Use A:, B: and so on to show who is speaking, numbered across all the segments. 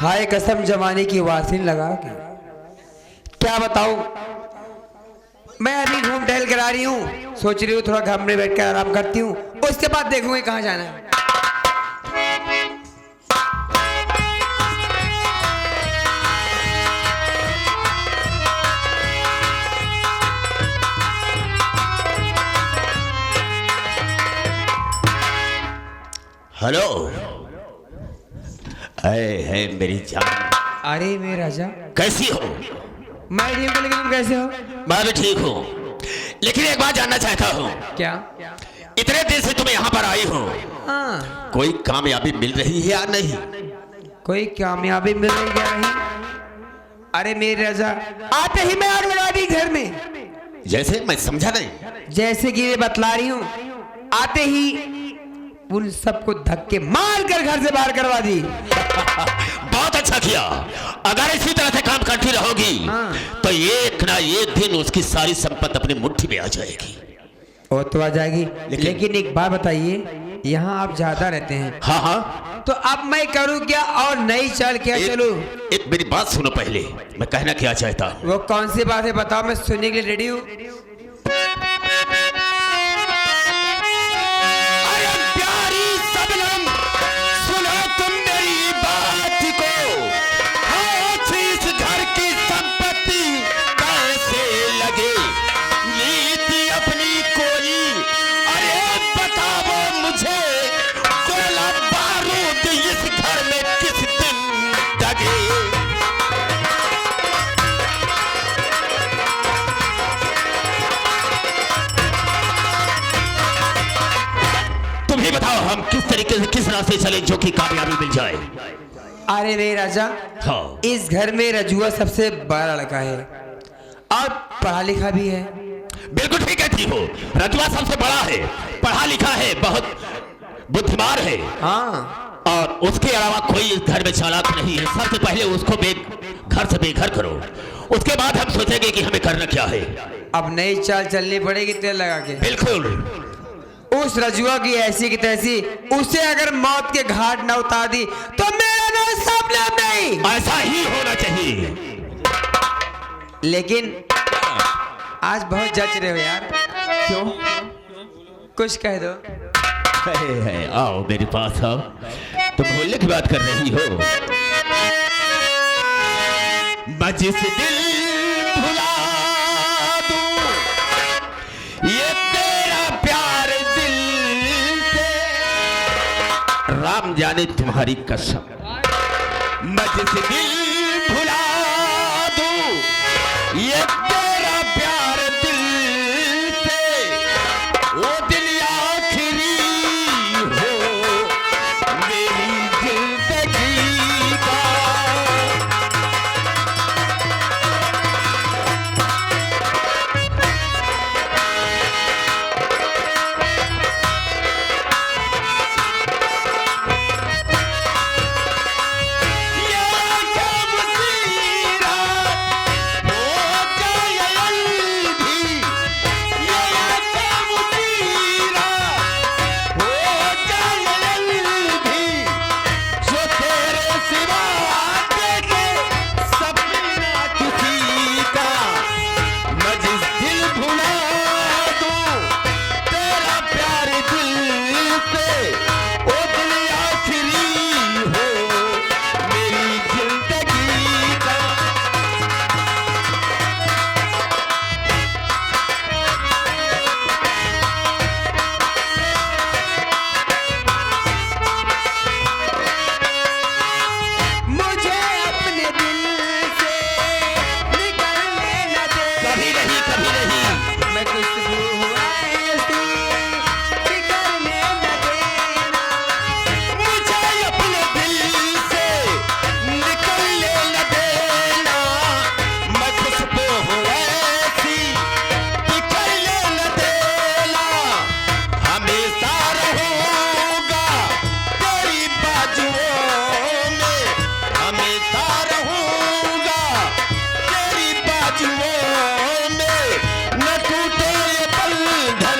A: हाय कसम जमाने की वासिन लगा के क्या बताऊं। मैं अभी घूम टहल कर आ रही हूँ, सोच रही हूँ थोड़ा घर में बैठ कर आराम करती हूँ, उसके बाद देखूंगी कहाँ जाना है।
B: हेलो, है मेरी जान।
A: अरे मेरे राजा,
B: कैसी हो?
A: मैं ठीक हूँ, लेकिन तुम कैसे हो?
B: मैं भी ठीक हूँ, लेकिन एक बात जानना चाहता हूँ।
A: क्या?
B: इतने दिन से तुम यहाँ पर आई हो,
A: हाँ,
B: कोई कामयाबी मिल रही है या नहीं?
A: कोई कामयाबी मिल रही क्या नहीं? अरे मेरे राजा, आते ही मैं आग लगा दी घर में।
B: जैसे? मैं समझा नहीं।
A: जैसे कि मैं बतला रही हूँ, आते ही उन सबको धक्के मार कर घर से बाहर करवा दी।
B: बहुत अच्छा किया। अगर इसी तरह से काम करती रहोगी तो एक ना एक दिन उसकी सारी संपत्ति अपनी मुट्ठी में आ जाएगी।
A: वो तो आ जाएगी, लेकिन एक बात बताइए, यहाँ आप ज्यादा रहते हैं।
B: हाँ हाँ,
A: तो अब मैं करूँ क्या और नई चाल क्या चलूं?
B: एक मेरी बात सुनो पहले, मैं कहना क्या चाहता हूँ।
A: वो कौन सी बात है बताओ, मैं सुनने के लिए रेडी हूँ।
B: हम किस तरीके से, किस रास्ते चले जो कि कामयाबी मिल जाए?
A: अरे मेरे राजा,
B: हाँ,
A: इस घर में रजुआ सबसे बड़ा लड़का है और पढ़ा लिखा भी है।
B: बिल्कुल ठीक कहती हो, रजुआ सबसे बड़ा है, पढ़ा लिखा है, बहुत बुद्धिमान है।
A: हाँ,
B: और उसके अलावा कोई इस घर में चालाक नहीं है। सबसे पहले उसको घर से बेघर करो, उसके बाद हम सोचेंगे कि हमें करना क्या है।
A: अब नई चाल चलनी पड़ेगी तेल लगा के।
B: बिल्कुल।
A: उस रजुआ की ऐसी की तैसी, उसे अगर मौत के घाट न उतार दी तो मेरा नाम सामने नहीं।
B: ऐसा ही होना चाहिए।
A: लेकिन आज बहुत जच रहे हो यार।
B: क्यों?
A: कुछ कह दो।
B: है, आओ मेरे पास आओ। तुम भूलने की बात कर रही हो। मैं जिस दिल भुला दूं, ये तेरा प्यार दिल से, राम जाने तुम्हारी कसम। मैं जिस दिल भुला दूं, ये तेरा प्यार दिल से, वो दिल आखिरी हो मेरी जिंदगी का। न टूटे ये बंधन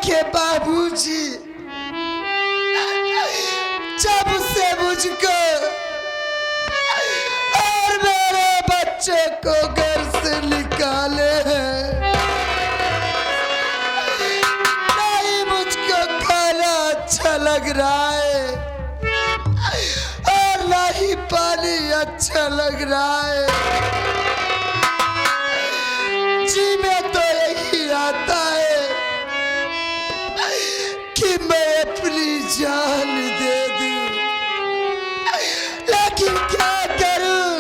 A: देखिए बाबूजी, जब से मुझको और मेरे बच्चे को घर से निकाले हैं, नहीं मुझको खाना अच्छा लग रहा है और ना ही पानी अच्छा लग रहा है। जी में तो यही आता है कि मैं अपनी जान दे दूं, लेकिन क्या करूं,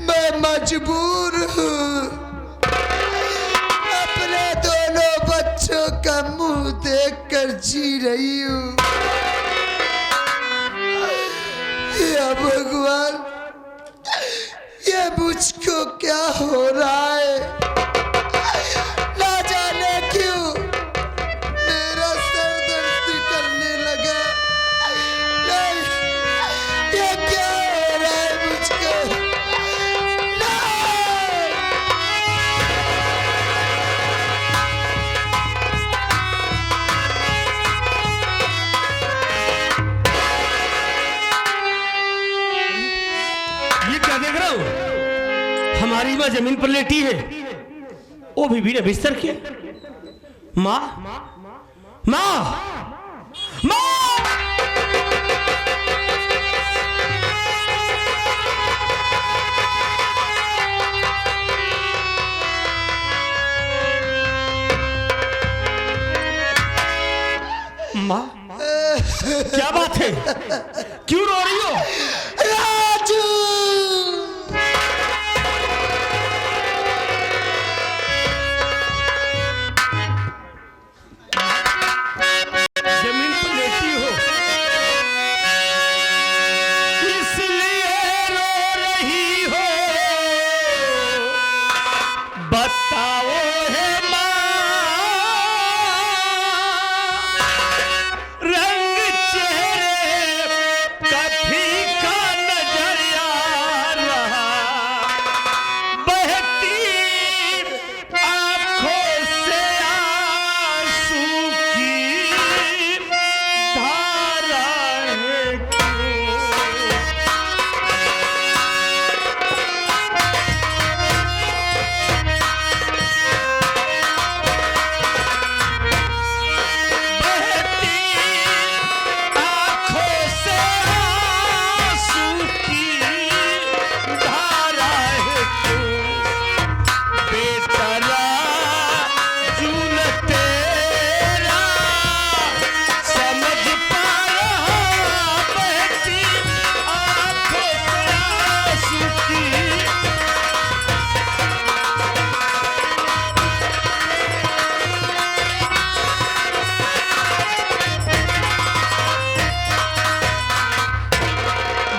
A: मैं मजबूर हूं। अपने दोनों बच्चों का मुंह देखकर जी रही हूं। या भगवान, ये मुझको क्या हो रहा है? ना जाने क्यों मेरा सर दर्द करने लगा। नहीं, ये क्या हो रहा है मुझको?
C: ये क्या देख रहा हूं? हमारी माँ जमीन पर लेटी है, वो भी बिना बिस्तर के। माँ, माँ, माँ! माँ, क्या बात है? क्यों रो रही हो?
A: राजू!
C: जमीन पर लेटी हो, इसलिए रो रही हो? बताओ है माँ, रंग चेहरे का फीका नजर आ रहा, बहती आंखों से आंसू की धारा है क्यों? बहती आंखों से आंसू की धारा है क्यों? बेतरा जून तेरा समझ पा रहा, बहती आंखों से आंसू की।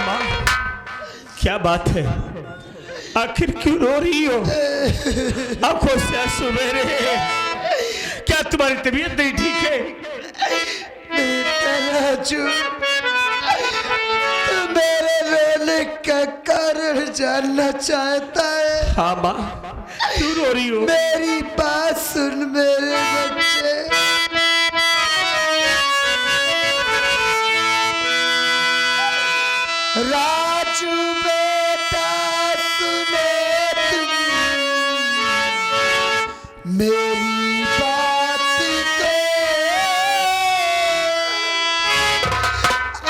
C: माँ, क्या बात है? आखिर क्यों रो रही हो? आंखों से आंसू बह रहे हैं। क्या तुम्हारी तबीयत नहीं ठीक है?
A: बेटा राजू, तू मेरे रोने का कारण जानना चाहता है?
C: हाँ माँ, क्यों रो रही हो?
A: मेरी बात सुन मेरे बच्चे। राजू बेटा, सुनो तुम मेरी बात को।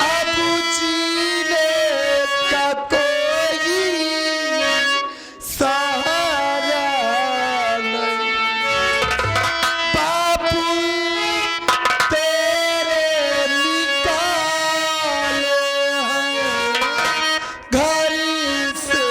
A: अब जीने का कोई सहारा नहीं। बापू तेरे निकाले हैं घर से।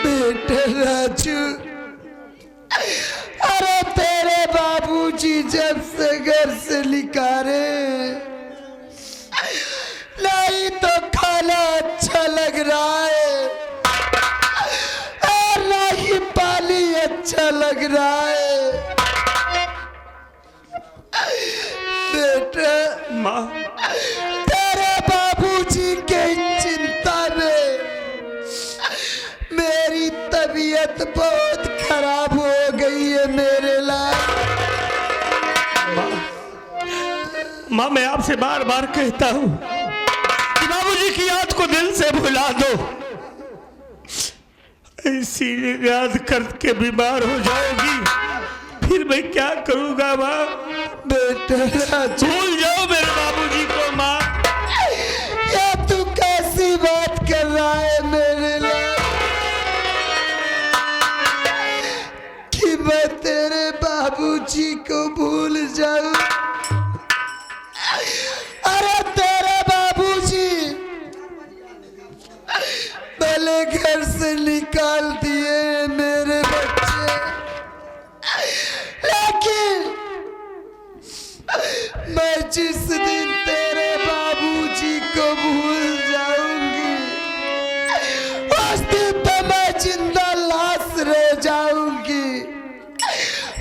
A: बेटे राजू, अरे तेरे बाबूजी जब से घर से निकाले, नहीं तो खाना अच्छा लग रहा है और नहीं पानी अच्छा लग रहा है। बेटा
C: माँ,
A: तेरे बाबूजी के चिंता में मेरी तबीयत बहुत खराब हो गई है मेरे लाल।
C: माँ, मैं आपसे बार बार कहता हूँ कि बाबूजी की याद को दिल से भुला दो। ऐसी याद करके बीमार हो जाओगी, फिर मैं क्या करूँगा माँ?
A: बेटा
C: भूल जाओ मेरे बाबूजी को माँ।
A: या तू कैसी बात कर रहा है मेरे लाल कि मैं तेरे बाबूजी को भूल जाऊं? अरे तेरे बाबूजी भले घर से निकाल दिए मेरे बच्चे, लेकिन मैं जिस दिन तेरे बाबूजी को भूल जाऊंगी उस दिन पे मैं जिंदा लाश रह जाऊंगी।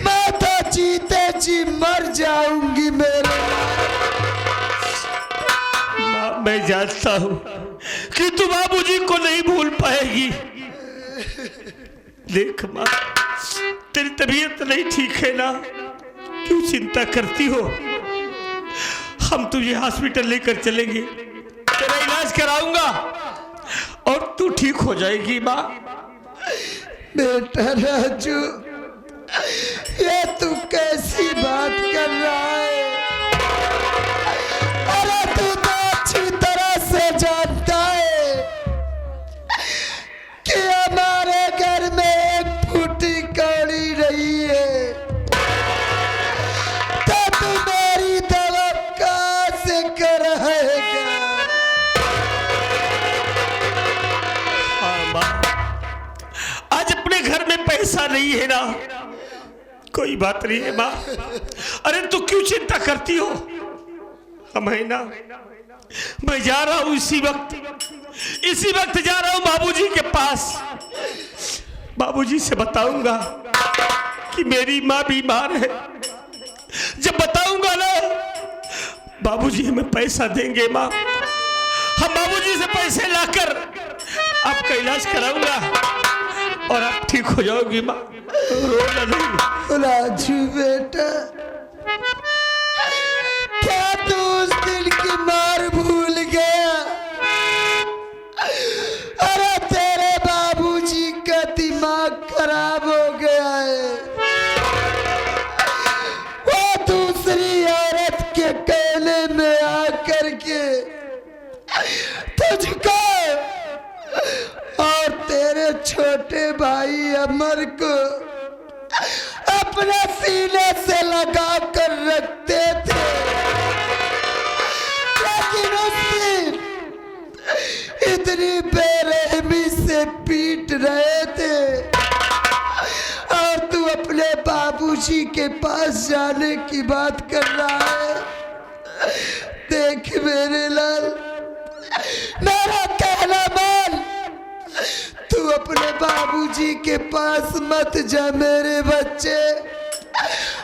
A: मैं तो जीते जी मर जाऊंगी मेरे।
C: माँ, मैं जानता हूँ कि तू बाबूजी को नहीं भूल पाएगी। देख माँ, तेरी तबीयत नहीं ठीक है ना, क्यों चिंता करती हो? हम तुझे हॉस्पिटल लेकर चलेंगे, तेरा इलाज कराऊंगा और तू ठीक हो जाएगी माँ।
A: बेटा राजू, ये तू कैसी बात कर रहा है? अरे तू तो अच्छी तरह से जानता है कि हमारे घर में एक फूटी कौड़ी रही है, तो तू मेरी दवा कहाँ से कराएगा?
C: हाँ माँ, आज अपने घर में पैसा नहीं है ना, कोई बात नहीं है माँ। अरे तू क्यों चिंता करती हो? हम है ना, मैं जा रहा हूँ इसी वक्त जा रहा हूँ बाबूजी के पास। बाबूजी से बताऊंगा कि मेरी माँ बीमार है। जब बताऊंगा ना, बाबूजी हमें पैसा देंगे माँ। हम बाबूजी से पैसे लाकर आपका इलाज कराऊंगा और आप ठीक हो जाओगी माँ। रोना नहीं।
A: राजू बेटा, क्या तू उस दिन की मार भूल गया? अरे तेरे बाबूजी का दिमाग खराब हो गया है। वो दूसरी औरत के कहने में आकर के तुझको और तेरे छोटे भाई अमर को अपने सीने से लगा कर रखते थे, लेकिन उस दिन इतनी बेरहमी से पीट रहे थे और तू अपने बाबूजी के पास जाने की बात कर रहा है। देख मेरे लाल, मेरा कहना मान, तू अपने बाबूजी के पास मत जा मेरे बच्चे,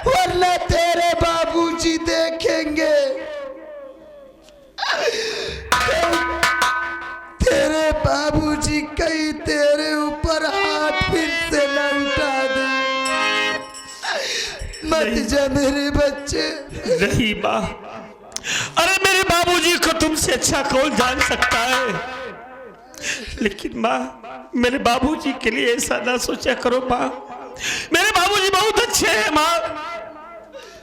A: वरना तेरे बाबूजी देखेंगे तेरे बाबूजी कहीं तेरे ऊपर हाथ फिर से न उठा दे। मत जा मेरे बच्चे।
C: नहीं माँ, अरे मेरे बाबूजी को तुमसे अच्छा कौन जान सकता है? लेकिन माँ, मेरे बाबूजी के लिए ऐसा ना सोचा करो माँ। मेरे बाबूजी बहुत अच्छे हैं माँ।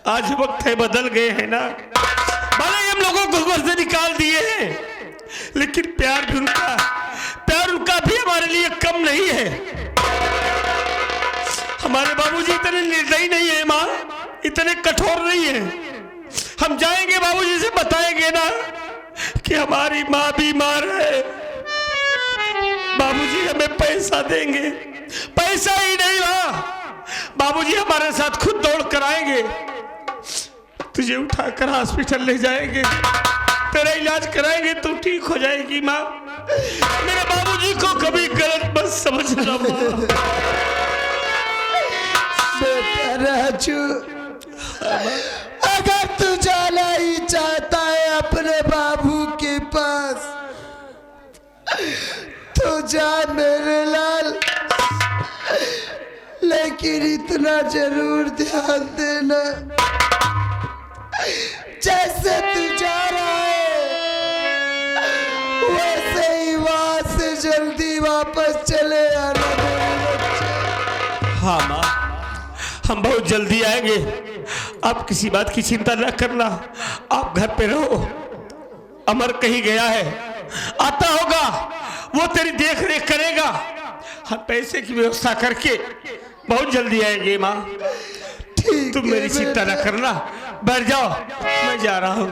C: आज वक्त है, बदल गए हैं ना। भले ही हम लोगों को घर से निकाल दिए हैं, लेकिन प्यार उनका भी हमारे लिए कम नहीं है। हमारे बाबूजी इतने निर्दयी नहीं है माँ, इतने कठोर नहीं है। हम जाएंगे बाबूजी से बताएंगे ना कि हमारी माँ बीमार है, बाबूजी हमें पैसा देंगे। पैसा ही नहीं माँ, बाबूजी हमारे साथ खुद दौड़ कर आएंगे, तुझे उठाकर हॉस्पिटल ले जाएंगे, तेरा इलाज कराएंगे, तू ठीक हो जाएगी माँ। मेरे बाबूजी को कभी गलत मत समझना माँ।
A: बेटा राजू, अगर तू जाना ही चाहता है अपने बाबू के पास तो जा मेरे लाल, लेकिन इतना जरूर ध्यान देना, जैसे तू जा रहा है वैसे ही वहां से जल्दी वापस चले आना मेरे बच्चे।
C: हाँ माँ, हम बहुत जल्दी आएंगे, आप किसी बात की चिंता न करना, आप घर पे रहो। अमर कहीं गया है, आता होगा, वो तेरी देख रेख करेगा, हम पैसे की व्यवस्था करके बहुत जल्दी आएंगे माँ, तुम मेरी चिंता न करना, बैठ जाओ, मैं जा रहा हूँ।